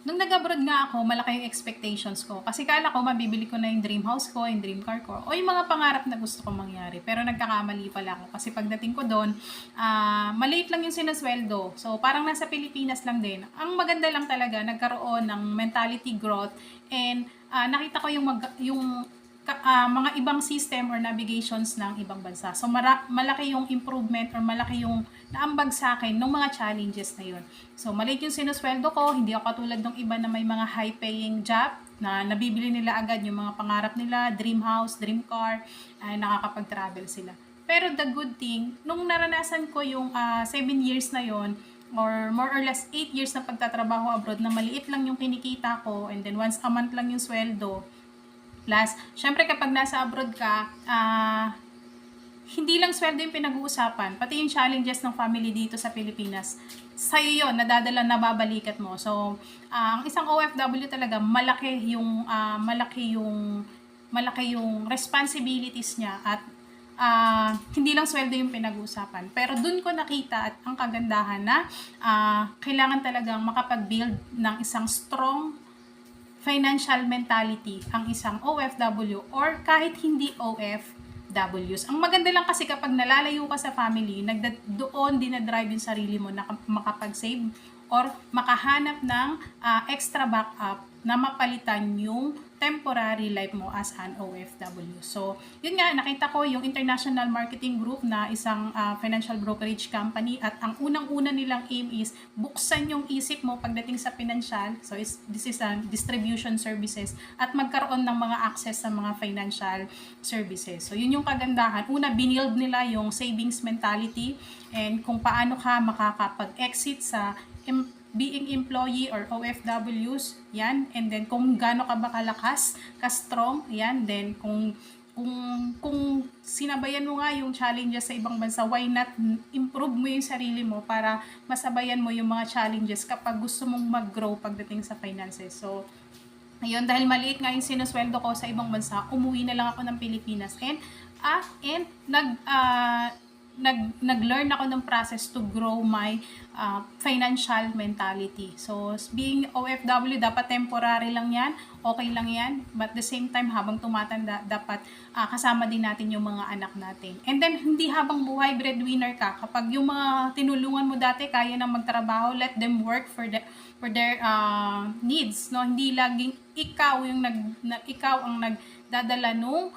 nung nag-abroad nga ako, malaki yung expectations ko. Kasi kala ko, mabibili ko na yung dream house ko, yung dream car ko, o yung mga pangarap na gusto kong mangyari. Pero nagkakamali pala ako. Kasi pagdating ko doon, maliit lang yung sinasweldo. So, parang nasa Pilipinas lang din. Ang maganda lang talaga, nagkaroon ng mentality growth and nakita ko yung mga ibang system or navigations ng ibang bansa. So, malaki yung improvement or malaki yung naambag sa akin ng mga challenges na yun. So, maliit yung sinusweldo ko, hindi ako katulad ng iba na may mga high-paying job na nabibili nila agad yung mga pangarap nila, dream house, dream car, ay nakakapag-travel sila. Pero the good thing, nung naranasan ko yung 7 years na yon or more or less 8 years na pagtatrabaho abroad na maliit lang yung kinikita ko and then once a month lang yung sweldo. Plus, syempre kapag nasa abroad ka, hindi lang sweldo yung pinag-uusapan, pati yung challenges ng family dito sa Pilipinas, sa'yo yun, nadadala, nababalikat mo. So, ang isang OFW talaga, malaki yung responsibilities niya at hindi lang sweldo yung pinag-uusapan. Pero dun ko nakita at ang kagandahan na kailangan talagang makapag-build ng isang strong financial mentality ang isang OFW or kahit hindi OFWs. Ang maganda lang kasi kapag nalalayo ka sa family, doon dinadrive yung sarili mo na makapag-save or makahanap ng extra backup na mapalitan yung temporary life mo as an OFW. So, yun nga, nakita ko yung International Marketing Group na isang financial brokerage company at ang unang-una nilang aim is buksan yung isip mo pagdating sa financial. So, this is distribution services at magkaroon ng mga access sa mga financial services. So, yun yung kagandahan. Una, binild nila yung savings mentality and kung paano ka makakapag-exit sa being employee or OFWs, yan, and then kung gaano ka ba kalakas, ka-strong, yan, then kung sinabayan mo nga yung challenges sa ibang bansa, why not improve mo yung sarili mo para masabayan mo yung mga challenges kapag gusto mong mag-grow pagdating sa finances. So, ayun, dahil maliit nga yung sinusweldo ko sa ibang bansa, umuwi na lang ako ng Pilipinas and nag-learn ako ng process to grow my financial mentality. So, being OFW, dapat temporary lang yan, okay lang yan, but at the same time, habang tumatanda, dapat kasama din natin yung mga anak natin. And then, hindi habang buhay, breadwinner ka. Kapag yung mga tinulungan mo dati, kaya nang magtrabaho, let them work for their needs. No? Hindi laging ikaw ang nagdadala nung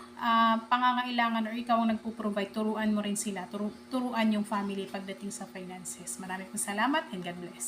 pangangailangan or ikaw ang nagpo-provide, turuan mo rin sila, turuan yung family pagdating sa finances. Maraming salamat and God bless.